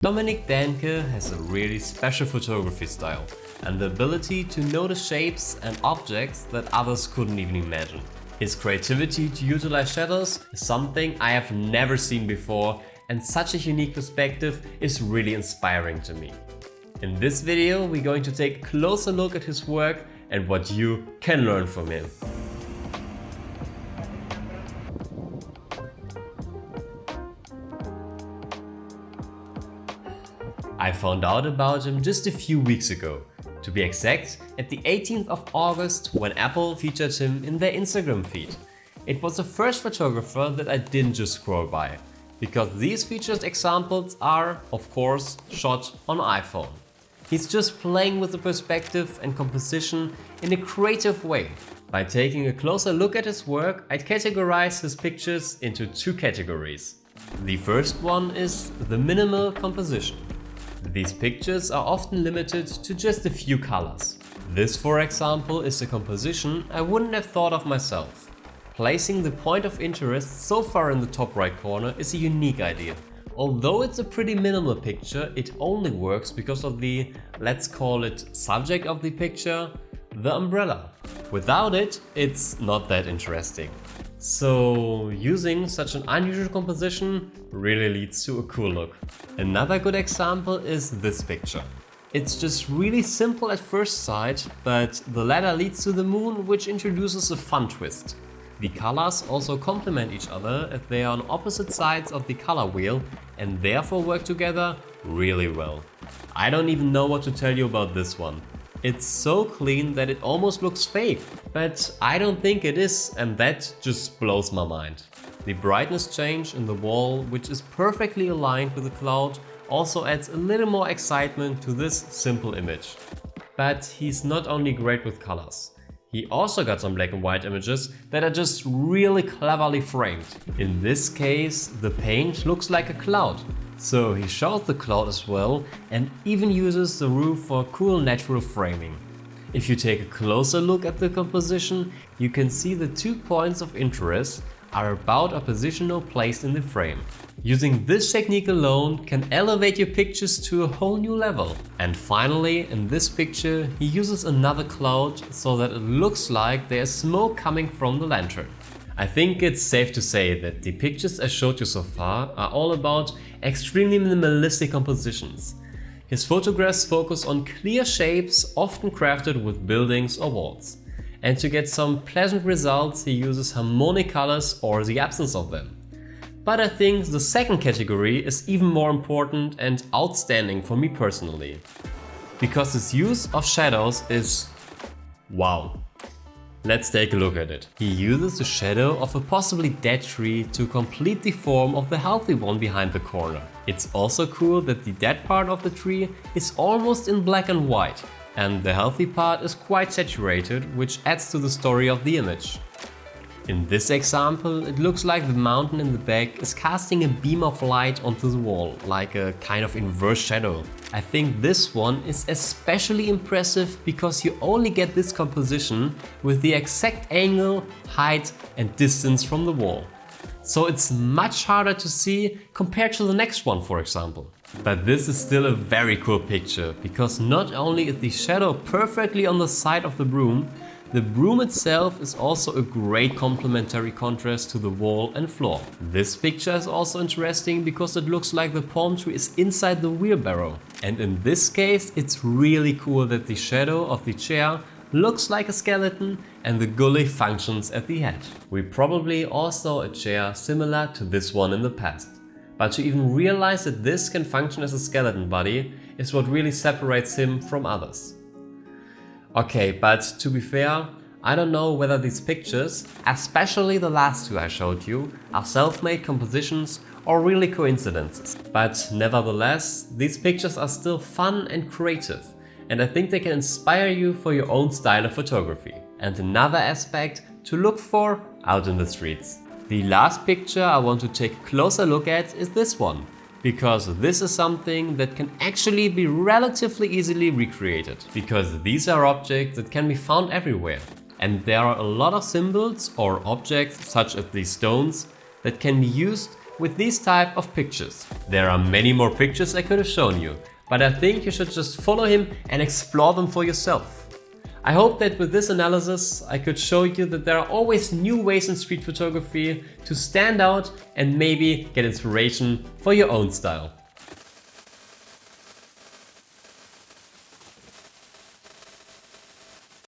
Dominic Dähnckes has a really special photography style and the ability to notice shapes and objects that others couldn't even imagine. His creativity to utilize shadows is something I have never seen before, and such a unique perspective is really inspiring to me. In this video, we're going to take a closer look at his work and what you can learn from him. I found out about him just a few weeks ago. To be exact, at the 18th of August, when Apple featured him in their Instagram feed. It was the first photographer that I didn't just scroll by, because these featured examples are, of course, shot on iPhone. He's just playing with the perspective and composition in a creative way. By taking a closer look at his work, I'd categorize his pictures into two categories. The first one is the minimal composition. These pictures are often limited to just a few colors. This, for example, is a composition I wouldn't have thought of myself. Placing the point of interest so far in the top right corner is a unique idea. Although it's a pretty minimal picture, it only works because of the, let's call it, subject of the picture, the umbrella. Without it, it's not that interesting. So using such an unusual composition really leads to a cool look. Another good example is this picture. It's just really simple at first sight, but the ladder leads to the moon, which introduces a fun twist. The colors also complement each other as they are on opposite sides of the color wheel and therefore work together really well. I don't even know what to tell you about this one. It's so clean that it almost looks fake, but I don't think it is, and that just blows my mind. The brightness change in the wall, which is perfectly aligned with the cloud, also adds a little more excitement to this simple image. But he's not only great with colors. He also got some black and white images that are just really cleverly framed. In this case, the paint looks like a cloud. So he shows the cloud as well and even uses the roof for cool natural framing. If you take a closer look at the composition, you can see the 2 points of interest are about a positional placed in the frame. Using this technique alone can elevate your pictures to a whole new level. And finally, in this picture, he uses another cloud so that it looks like there's smoke coming from the lantern. I think it's safe to say that the pictures I showed you so far are all about extremely minimalistic compositions. His photographs focus on clear shapes, often crafted with buildings or walls. And to get some pleasant results, he uses harmonic colors or the absence of them. But I think the second category is even more important and outstanding for me personally. Because his use of shadows is wow. Let's take a look at it. He uses the shadow of a possibly dead tree to complete the form of the healthy one behind the corner. It's also cool that the dead part of the tree is almost in black and white, and the healthy part is quite saturated, which adds to the story of the image. In this example, it looks like the mountain in the back is casting a beam of light onto the wall, like a kind of inverse shadow. I think this one is especially impressive because you only get this composition with the exact angle, height and distance from the wall. So it's much harder to see compared to the next one, for example. But this is still a very cool picture, because not only is the shadow perfectly on the side of the broom itself is also a great complementary contrast to the wall and floor. This picture is also interesting because it looks like the palm tree is inside the wheelbarrow. And in this case, it's really cool that the shadow of the chair looks like a skeleton and the gully functions at the head. We probably all saw a chair similar to this one in the past. But to even realize that this can function as a skeleton body is what really separates him from others. Okay, but to be fair, I don't know whether these pictures, especially the last two I showed you, are self-made compositions or really coincidences. But nevertheless, these pictures are still fun and creative, and I think they can inspire you for your own style of photography. And another aspect to look for out in the streets. The last picture I want to take a closer look at is this one, because this is something that can actually be relatively easily recreated. Because these are objects that can be found everywhere. And there are a lot of symbols or objects, such as these stones, that can be used with these type of pictures. There are many more pictures I could have shown you, but I think you should just follow him and explore them for yourself. I hope that with this analysis I could show you that there are always new ways in street photography to stand out and maybe get inspiration for your own style.